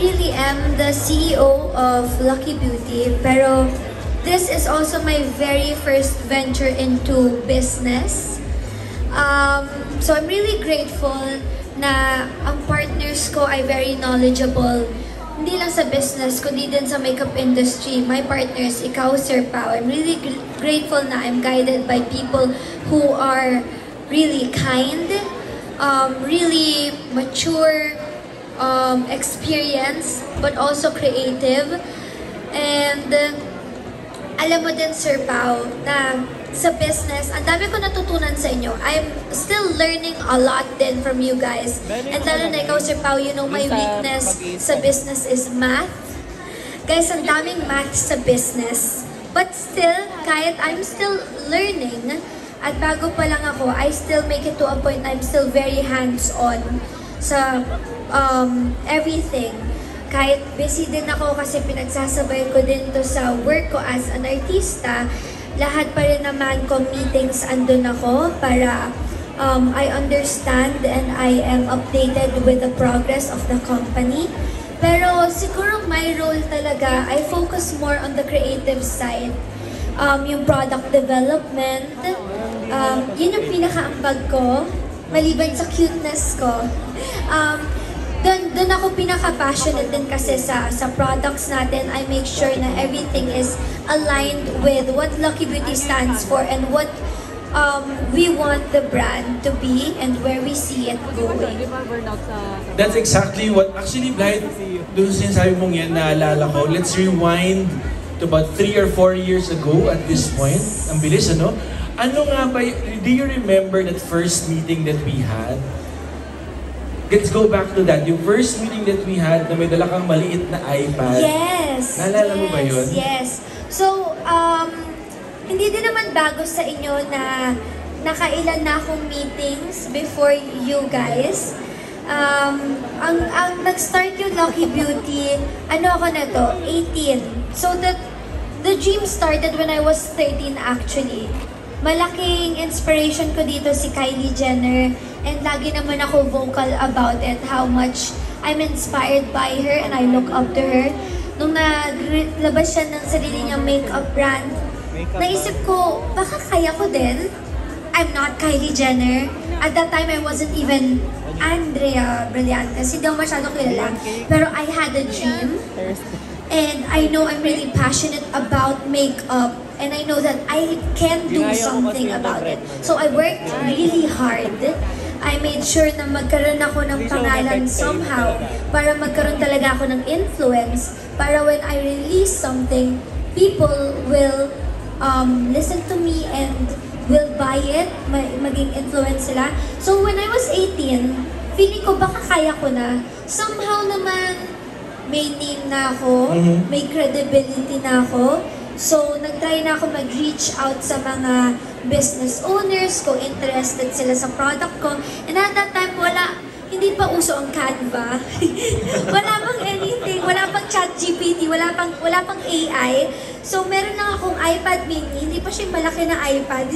really am the CEO of Lucky Beauty, pero this is also my very first venture into business. So I'm really grateful na ang partners ko ay very knowledgeable. Hindi lang sa business, kundi din sa makeup industry. My partners, ikaw, Sir Pao. I'm really grateful na I'm guided by people who are really kind, really mature, experience, but also creative. And alam mo din, Sir Pao, na sa business, ang dami ko natutunan sa inyo. I'm still learning a lot din from you guys. And lalo na ikaw, Sir Pao, you know my weakness sa business is math. Guys, ang daming math sa business. But still, kahit I'm still learning, at bago pa lang ako, I still make it to a point I'm still very hands-on sa everything. Kahit busy din ako kasi pinagsasabay ko din to sa work ko as an artista, lahat pa rin naman ko meetings andun ako para I understand and I am updated with the progress of the company. Pero siguro my role talaga, I focus more on the creative side. Yung product development, yun yung pinaka-ambag ko, maliban sa cuteness ko. Doon ako pinaka-passionate din kasi sa products natin. I make sure na everything is aligned with what Lucky Beauty stands for and what we want the brand to be and where we see it going. That's exactly what, actually, Blythe, doon sinasabi mong yan, naalala ko, let's rewind to about 3 or 4 years ago at this point. Ang bilis, ano? Ano nga ba, do you remember that first meeting that we had? Let's go back to that. Yung first meeting that we had na may dala kang maliit na iPad. Yes! Naalala mo ba yun? Yes. So, hindi din naman bago sa inyo na nakailan na akong meetings before you guys. Ang nag-start yung Lucky Beauty, ano ako na to? 18. So, the dream started when I was 13 actually. Malaking inspiration ko dito si Kylie Jenner and lagi naman ako vocal about it, how much I'm inspired by her and I look up to her. Nung naglabas siya ng sarili niyang makeup brand, naisip ko, baka kaya ko din. I'm not Kylie Jenner. At that time, I wasn't even Andrea Brillantes. Hindi ako masyadong kilala. Pero I had a dream. And I know I'm really passionate about makeup. And I know that I can do something about it. So I worked really hard. I made sure na magkaroon ako ng pangalan somehow para magkaroon talaga ako ng influence para when I release something, people will listen to me and will buy it, maging influence sila. So when I was 18, feeling ko baka kaya ko na. Somehow naman, may name na ako, may credibility na ako. So, nag-try na ako mag-reach out sa mga business owners kung interested sila sa product ko. And at that time, hindi pa uso ang Canva. Wala pang anything, wala pang ChatGPT, wala pang AI. So, meron lang akong iPad mini, hindi pa siya malaki na iPad.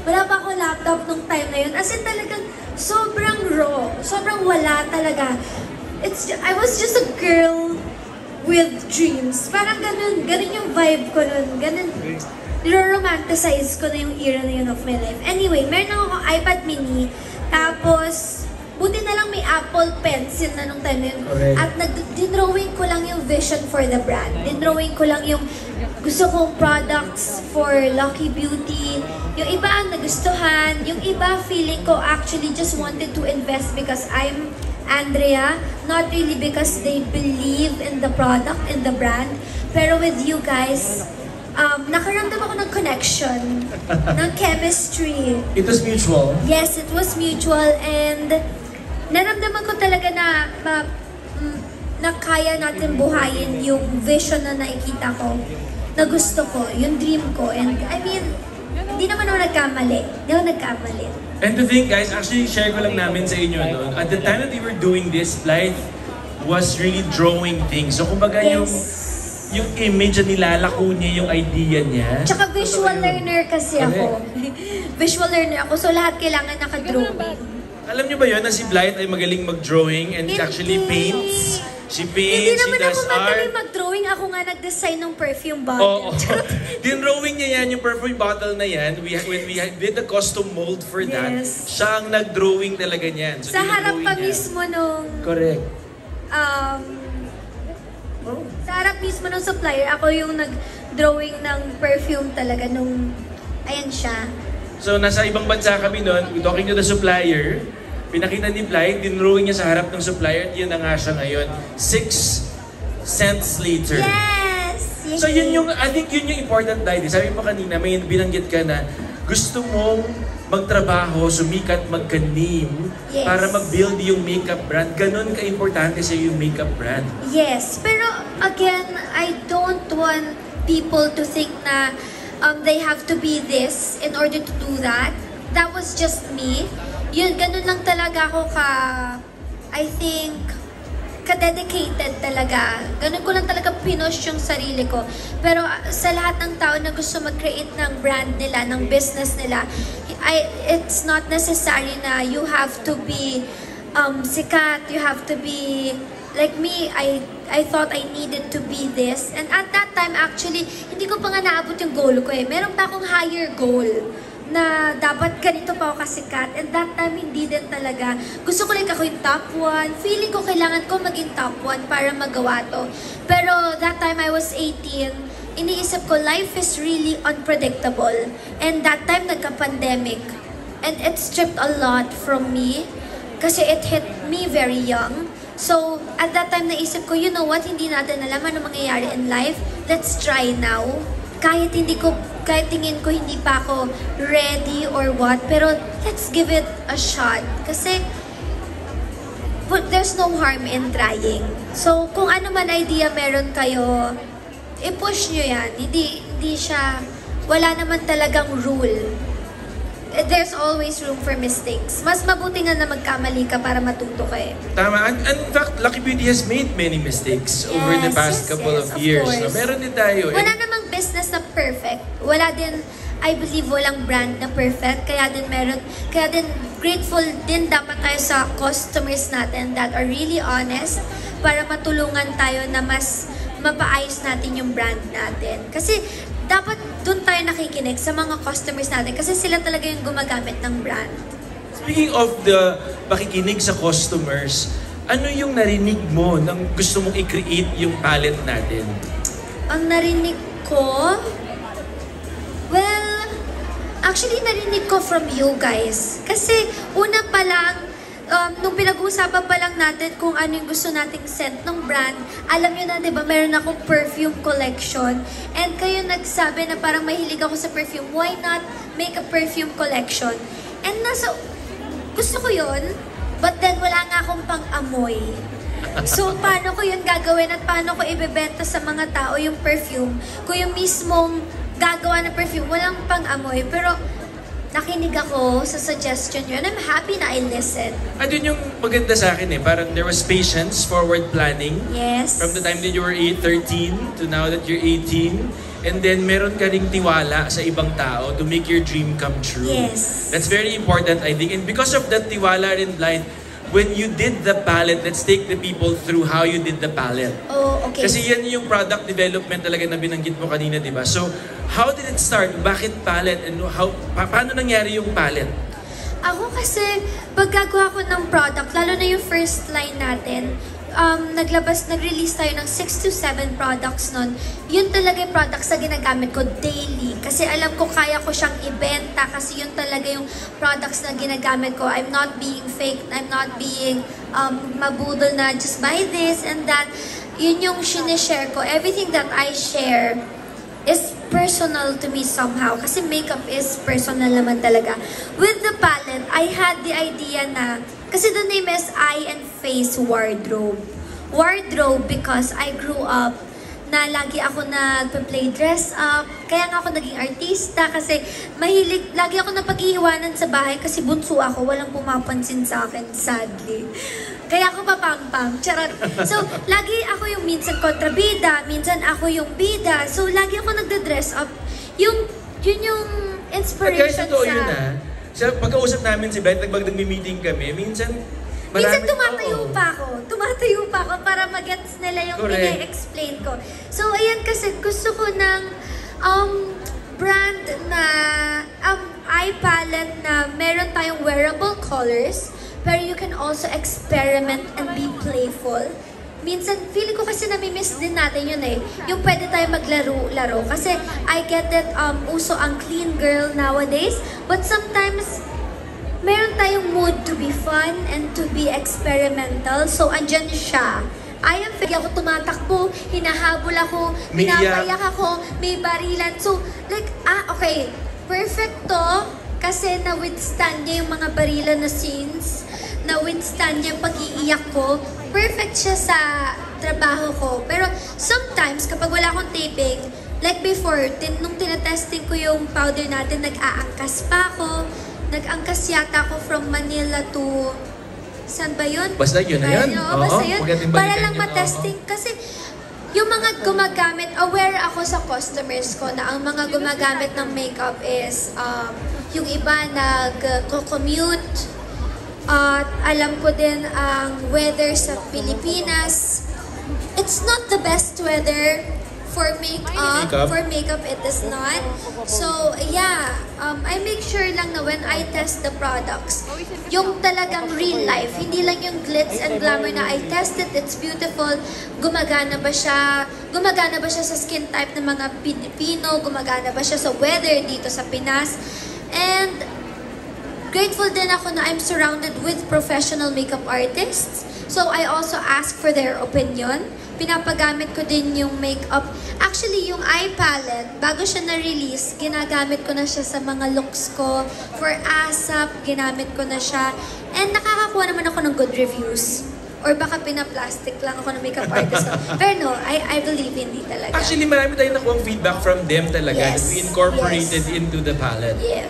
Wala pa akong laptop nung time na yun. As in talagang sobrang raw, sobrang wala talaga. I was just a girl with dreams. Parang ganun yung vibe ko nun. Ganun, niro-romanticize ko na yung era na yun of my life. Anyway, meron ako iPad mini, tapos, buti na lang may Apple Pencil na nung time na yun. At dinrawing ko lang yung vision for the brand. Dinrawing ko lang yung gusto kong products for Lucky Beauty. Yung iba ang nagustuhan. Yung iba feeling ko actually just wanted to invest because I'm Andrea, not really because they believe in the product, in the brand. Pero with you guys, nakaramdam ako ng connection, ng chemistry. It was mutual? Yes, it was mutual and naramdaman ko talaga na kaya natin buhayin yung vision na nakikita ko, na gusto ko, yung dream ko. And I mean, hindi naman ako nagkamali. Hindi ako nagkamali. And to think, guys, actually share ko lang namin sa inyo, no? At the time that we were doing this, Blythe was really drawing things. So kumbaga yung image na nilalako niya, yung idea niya. Tsaka visual learner kasi ako. Visual learner ako, so lahat kailangan nakadrawing. Alam niyo ba yun na si Blythe ay magaling mag-drawing and actually paints? She Hindi paints, she naman does ako magaling art. mag-drawing. Ako nga nag-design ng perfume Oo. bottle. Dinrawing niya yan, yung perfume bottle na yan. When we did the custom mold for that, Yes. siya ang nag-drawing talaga niyan. So, Sa harap dinrawing pa niya. mismo nung... Correct. Sa harap mismo nung supplier, ako yung nag-drawing ng perfume talaga nung... Ayan siya. So, nasa ibang bansa kami noon, talking to the supplier, pinakita ni Blythe, dinrawing niya sa harap ng supplier, at yun na nga siya ngayon. 6 cents later. Yes! So yun yung, I think yun yung important, Blythe. Sabi mo kanina, may binanggit ka na gusto mong magtrabaho, sumikat, magka-name Yes. para mag-build yung makeup brand. Ganon ka-importante sa yung makeup brand. Yes, pero again, I don't want people to think na they have to be this in order to do that. That was just me. Yun, ganun lang talaga ako I think, ka-dedicated talaga. Ganun ko lang talaga pinush yung sarili ko. Pero sa lahat ng tao na gusto mag-create ng brand nila, ng business nila, it's not necessary na you have to be sikat, you have to be like me. I thought I needed to be this. And at that time, actually, hindi ko pa nga naabot yung goal ko eh. Meron pa akong higher goal na dapat ganito pa ako kasikat. And that time, hindi din talaga. Gusto ko like ako yung top 1. Feeling ko kailangan ko maging top 1 para magawa to. Pero that time, I was 18. Iniisip ko, life is really unpredictable. And that time, nagka-pandemic. And it stripped a lot from me. Kasi it hit me very young. So, at that time, naisip ko, you know what? Hindi natin alam ano mangyayari in life. Let's try now. Kahit tingin ko hindi pa ako ready or what, pero let's give it a shot. Kasi there's no harm in trying. So, kung ano man idea meron kayo, i-push nyo yan. Hindi siya, wala naman talagang rule. There's always room for mistakes. Mas mabuti nga na magkamali ka para matuto ka eh. Tama. And in fact, Lucky Beauty has made many mistakes over the past couple of of years. course. No? Meron din tayo. Wala namang business na perfect. Wala din, I believe, walang brand na perfect. Kaya din grateful din dapat tayo sa customers natin that are really honest para matulungan tayo na mas mapaayos natin yung brand natin. Kasi dapat doon tayo nakikinig sa mga customers natin kasi sila talaga yung gumagamit ng brand. Speaking of the pakikinig sa customers, ano yung narinig mo nang gusto mong i-create yung palette natin? Ang narinig ko, well, actually narinig ko from you guys. Kasi una pa lang, nung pinag-uusapan pa lang natin kung ano yung gusto nating scent ng brand, alam nyo na, di ba, meron akong perfume collection. And kayo nagsabi na parang mahilig ako sa perfume. Why not make a perfume collection? And gusto ko yun, but then wala nga akong pang-amoy. So, paano ko yun gagawin at paano ko ibebenta sa mga tao yung perfume? Kung yung mismong gagawa ng perfume, walang pang-amoy. Pero, nakinig ako sa suggestion nyo and I'm happy na I listened. At yun yung maganda sa akin eh. Parang there was patience, forward planning. Yes. From the time that you were 13 to now that you're 18. And then meron ka ring tiwala sa ibang tao to make your dream come true. Yes. That's very important, I think. And because of that tiwala rin, Blythe, when you did the palette, let's take the people through how you did the palette. Oh, okay. Kasi yan yung product development talaga na binanggit mo kanina, di ba? So, how did it start? Bakit palette? And paano nangyari yung palette? Ako kasi, pag gagawa ko ng product, lalo na yung first line natin, nag-release tayo ng 6 to 7 products nun. Yun talaga yung products na ginagamit ko daily. Kasi alam ko kaya ko siyang ibenta kasi yun talaga yung products na ginagamit ko. I'm not being fake. I'm not being mabudol na just buy this and that. Yun yung sinishare ko. Everything that I share is personal to me somehow. Kasi makeup is personal naman talaga. With the palette, I had the idea na, kasi the name is Eye and Face Wardrobe. Wardrobe because I grew up na lagi ako nagpa-play dress up. Kaya nga ako naging artista kasi lagi ako napag-iiwanan sa bahay kasi bunso ako. Walang pumapansin sa akin, sadly. Kaya ako papampam. Charot. So, lagi ako yung minsan kontrabida, minsan ako yung bida. So, lagi ako nagda-dress up. Yun yung inspiration Guys, ito yun ah. Sa pagkausap namin si Beth, nag-meeting kami, minsan Minsan Marami- tumatayo oo. pa ako. Tumatayo pa ako para mag-gets nila yung Correct. explain ko. So, ayan kasi gusto ko ng brand na eye palette na meron tayong wearable colors, pero you can also experiment and be playful. Minsan, feeling ko kasi nami-miss din natin yun eh. Yung pwede tayo maglaro-laro. Kasi I get that uso ang clean girl nowadays. But sometimes, meron tayong mood to be fun and to be experimental. So, andyan siya. I am fake ako tumatakbo, hinahabol ako, May pinapayak ako, may barilan. So, like, okay. Perfect to. Kasi na-withstand niya yung mga barilan na scenes. Na-withstand niya yung pag-iiyak ko. Perfect siya sa trabaho ko. Pero sometimes, kapag wala akong taping, like before, nung tinatesting ko yung powder natin, nag-aangkas pa ako. Nag-angkas yata ako from Manila to... Saan ba yun? Basta yun na yun. Oo, basta yun. Magating Para balikan lang yun, matesting. Kasi yung mga gumagamit, aware ako sa customers ko na ang mga gumagamit ng makeup is yung iba nag-commute. At alam ko din ang weather sa Pilipinas. It's not the best weather for makeup. Makeup? For makeup, it is not. So, yeah. I make sure lang na when I test the products, yung talagang real life, hindi lang yung glitz and glamour na I tested, it's beautiful. Gumagana ba siya? Gumagana ba siya sa skin type ng mga Pilipino? Gumagana ba siya sa weather dito sa Pinas? And grateful din ako na I'm surrounded with professional makeup artists. So, I also ask for their opinion. Pinapagamit ko din yung makeup. Actually, yung eye palette, bago siya na-release, ginagamit ko na siya sa mga looks ko. For ASAP, ginamit ko na siya. And nakakakuha naman ako ng good reviews. Or baka pinaplastic lang ako ng makeup artist ko. Pero no, I believe hindi talaga. Actually, marami tayong nakuha feedback from them talaga Yes. that we incorporated Yes. into the palette. Yes.